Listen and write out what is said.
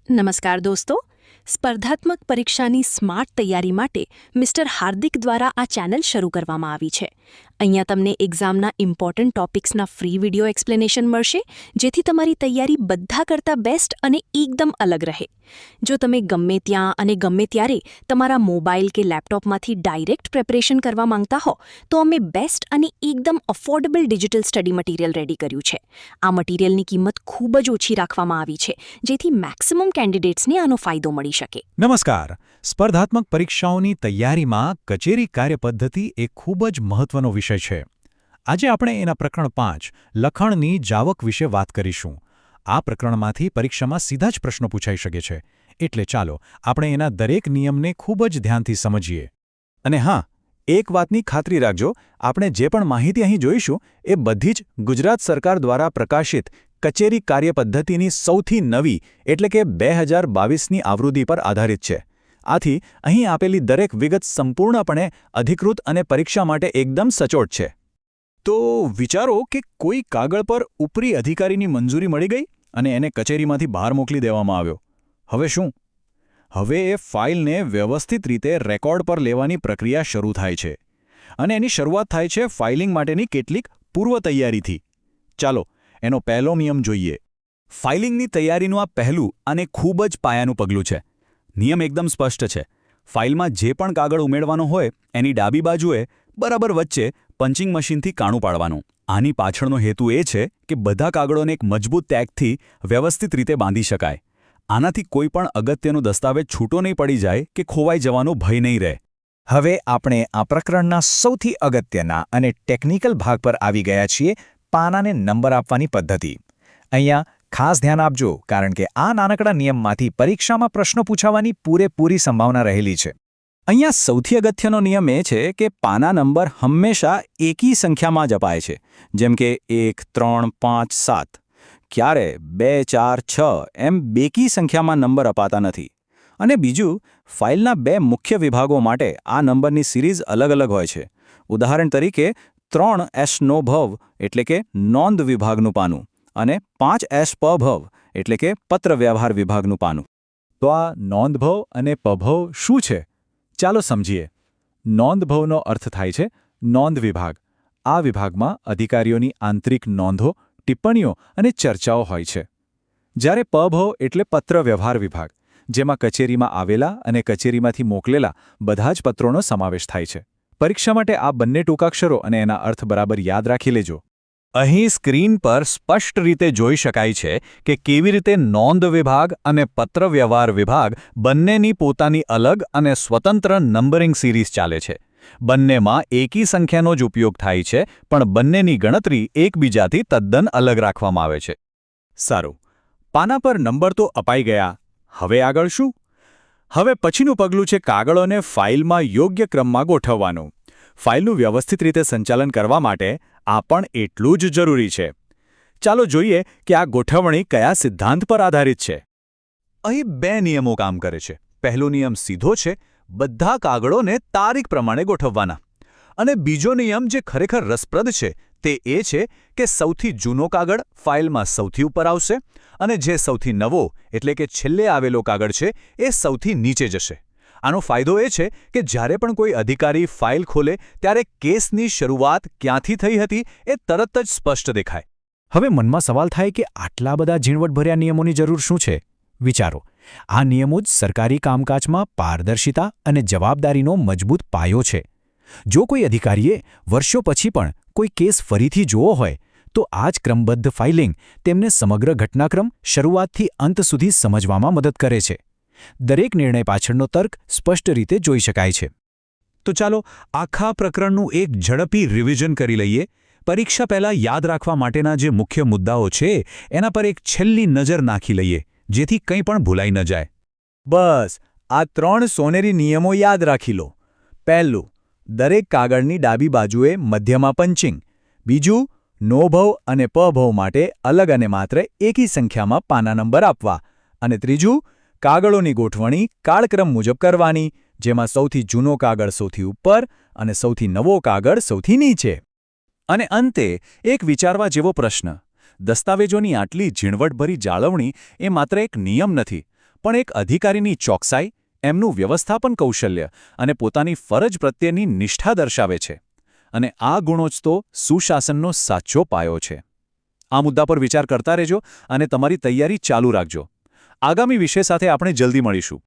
નમસ્કાર દોસ્તો, સ્પર્ધાત્મક પરીક્ષાની સ્માર્ટ તૈયારી માટે મિસ્ટર હાર્દિક દ્વારા આ ચેનલ શરૂ કરવામાં આવી છે. અહીંયા તમને એક્ઝામના ઇમ્પોર્ટન્ટ ટોપિક્સના ફ્રી વિડિયો એક્સપ્લેનેશન મળશે, જેથી તમારી તૈયારી બધા કરતાં બેસ્ટ અને એકદમ અલગ રહે. જો તમે ગમે ત્યાં અને ગમે ત્યારે તમારા મોબાઈલ કે લેપટોપમાંથી ડાયરેક્ટ પ્રિપરેશન કરવા માંગતા હો, તો અમે બેસ્ટ અને એકદમ affordable digital study material ready કર્યું છે. આ મટીરિયલની કિંમત ખૂબ જ ઓછી રાખવામાં આવી છે, જેથી મેક્સિમમ કેન્ડિડેટ્સને આનો ફાયદો મળી શકે. નમસ્કાર. સ્પર્ધાત્મક પરીક્ષાઓની તૈયારીમાં કચેરી કાર્યપદ્ધતિ એક ખૂબ જ મહત્વનો વિષય છે. આજે આપણે એના પ્રકરણ 5 લખાણની જાવક વિશે વાત કરીશું. આ પ્રકરણમાંથી પરીક્ષામાં સીધા જ પ્રશ્નો પૂછાઈ શકે છે, એટલે ચાલો આપણે એના દરેક નિયમને ખૂબ જ ધ્યાનથી સમજીએ. અને હા, એક વાતની ખાતરી રાખજો, આપણે જે પણ માહિતી અહીં જોઈશું એ બધી જ ગુજરાત સરકાર દ્વારા પ્રકાશિત કચેરી કાર્યપદ્ધતિની સૌથી નવી એટલે કે 2022ની આવૃત્તિ પર આધારિત છે. આથી અહીં આપેલી દરેક વિગત સંપૂર્ણપણે અધિકૃત અને પરીક્ષા માટે એકદમ સચોટ છે. તો વિચારો કે કોઈ કાગળ પર ઉપરી અધિકારીની મંજૂરી મળી ગઈ અને એને કચેરીમાંથી બહાર મોકલી દેવામાં આવ્યો. હવે શું? હવે એ ફાઇલને વ્યવસ્થિત રીતે રેકોર્ડ પર લેવાની પ્રક્રિયા શરૂ થાય છે. અને એની શરૂઆત થાય છે ફાઇલિંગ માટેની કેટલીક પૂર્વ તૈયારીથી. ચાલો એનો પહેલો નિયમ જોઈએ. ફાઇલિંગની તૈયારીનું આ પહેલું અને ખૂબ જ પાયાનું પગલું છે. નિયમ એકદમ સ્પષ્ટ છે. ફાઇલમાં જે પણ કાગળ ઉમેરવાનો હોય એની ડાબી બાજુએ બરાબર વચ્ચે પંચિંગ મશીનથી કાણું પાડવાનું. આની પાછળનો હેતુ એ છે કે બધા કાગળોને એક મજબૂત ટેગથી વ્યવસ્થિત રીતે બાંધી શકાય. આનાથી કોઈ પણ અગત્યનો દસ્તાવેજ છૂટો નહીં પડી જાય કે ખોવાઈ જવાનો ભય નહીં રહે. હવે આપણે આ પ્રકરણના સૌથી અગત્યના અને ટેકનિકલ ભાગ પર આવી ગયા છીએ, પાનાને નંબર આપવાની પદ્ધતિ. અહીંયા ખાસ ધ્યાન આપજો, કારણ કે આ નાનકડા નિયમમાંથી પરીક્ષામાં પ્રશ્નો પૂછાવાની પૂરેપૂરી સંભાવના રહેલી છે. અહીંયા સૌથી અગત્યનો નિયમ એ છે કે પાના નંબર હંમેશા એકી સંખ્યામાં જ અપાય છે, જેમ કે 1, 3, 5, 7. ક્યારે 2, 4, 6 એમ બેકી સંખ્યામાં નંબર અપાતા નથી. અને બીજું, ફાઇલના બે મુખ્ય વિભાગો માટે આ નંબરની સિરીઝ અલગ અલગ હોય છે. ઉદાહરણ તરીકે 3S નો ભવ એટલે કે નોંધ વિભાગનું પાનું અને 5S પભવ એટલે કે પત્ર વ્યવહાર વિભાગનું પાનું. તો આ નોંધભવ અને પભવ શું છે? ચાલો સમજીએ. નોંધભવનો અર્થ થાય છે નોંધ વિભાગ. આ વિભાગમાં અધિકારીઓની આંતરિક નોંધો, ટિપ્પણીઓ અને ચર્ચાઓ હોય છે. જ્યારે પભવ એટલે પત્ર વ્યવહાર વિભાગ, જેમાં કચેરીમાં આવેલા અને કચેરીમાંથી મોકલેલા બધા જ પત્રોનો સમાવેશ થાય છે. પરીક્ષા માટે આ બંને ટૂંકાક્ષરો અને એના અર્થ બરાબર યાદ રાખી લેજો. અહીં સ્ક્રીન પર સ્પષ્ટ રીતે જોઈ શકાય છે કે કેવી રીતે નોંધ વિભાગ અને પત્ર વ્યવહાર વિભાગ બંનેની પોતાની અલગ અને સ્વતંત્ર નંબરિંગ સિરીઝ ચાલે છે. બંનેમાં એકી સંખ્યાનો જ ઉપયોગ થાય છે, પણ બંનેની ગણતરી એકબીજાથી તદ્દન અલગ રાખવામાં આવે છે. સારું, પાના પર નંબર તો અપાઈ ગયા. હવે આગળ શું? હવે પછીનું પગલું છે કાગળોને ફાઇલમાં યોગ્ય ક્રમમાં ગોઠવવાનું. ફાઇલનું વ્યવસ્થિત રીતે સંચાલન કરવા માટે આ પણ એટલું જ જરૂરી છે. ચાલો જોઈએ કે આ ગોઠવણી કયા સિદ્ધાંત પર આધારિત છે. અહીં બે નિયમો કામ કરે છે. પહેલો નિયમ સીધો છે, બધા કાગળોને તારીખ પ્રમાણે ગોઠવવાના. અને બીજો નિયમ જે ખરેખર રસપ્રદ છે તે એ છે કે સૌથી જૂનો કાગળ ફાઇલમાં સૌથી ઉપર આવશે અને જે સૌથી નવો એટલે કે છેલ્લે આવેલો કાગળ છે એ સૌથી નીચે જશે. આનો ફાયદો એ છે કે જ્યારે પણ કોઈ અધિકારી ફાઇલ ખોલે ત્યારે કેસની શરૂઆત ક્યાંથી થઈ હતી એ તરત જ સ્પષ્ટ દેખાય. હવે મનમાં સવાલ થાય કે આટલા બધા ઝીણવટભર્યા નિયમોની જરૂર શું છે? વિચારો, આ નિયમો જ સરકારી કામકાજમાં પારદર્શિતા અને જવાબદારીનો મજબૂત પાયો છે. જો કોઈ અધિકારીએ વર્ષો પછી પણ કોઈ કેસ ફરીથી જોવો હોય તો આ જ ક્રમબદ્ધ ફાઇલિંગ તેમને સમગ્ર ઘટનાક્રમ શરૂઆતથી અંત સુધી સમજવામાં મદદ કરે છે. દરેક નિર્ણય પાછળનો તર્ક સ્પષ્ટ રીતે જોઈ શકાય છે. તો ચાલો આખા પ્રકરણનું એક ઝડપી રિવિઝન કરી લઈએ. પરીક્ષા પહેલાં યાદ રાખવા માટેના જે મુખ્ય મુદ્દાઓ છે એના પર એક છેલ્લી નજર નાખી લઈએ, જેથી કંઈ પણ ભૂલાઈ ન જાય. બસ આ 3 સોનેરી નિયમો યાદ રાખી લો. પહેલું, દરેક કાગળની ડાબી બાજુએ મધ્યમાં પંચિંગ. બીજું, નોભવ અને પભવ માટે અલગ અને માત્ર એકી સંખ્યામાં પાના નંબર આપવા. અને ત્રીજું, કાગળોની ગોઠવણી કાળક્રમ મુજબ કરવાની, જેમાં સૌથી જૂનો કાગળ સૌથી ઉપર અને સૌથી નવો કાગળ સૌથી નીચે. અને અંતે એક વિચારવા જેવો પ્રશ્ન. દસ્તાવેજોની આટલી ઝીણવટભરી જાળવણી એ માત્ર એક નિયમ નથી, પણ એક અધિકારીની ચોકસાઈ, એમનું વ્યવસ્થાપન કૌશલ્ય અને પોતાની ફરજ પ્રત્યેની નિષ્ઠા દર્શાવે છે. અને આ ગુણો જ તો સુશાસનનો સાચો પાયો છે. આ મુદ્દા પર વિચાર કરતા રહેજો અને તમારી તૈયારી ચાલુ રાખજો. આગામી વિષય સાથે આપણે જલ્દી મળીશું.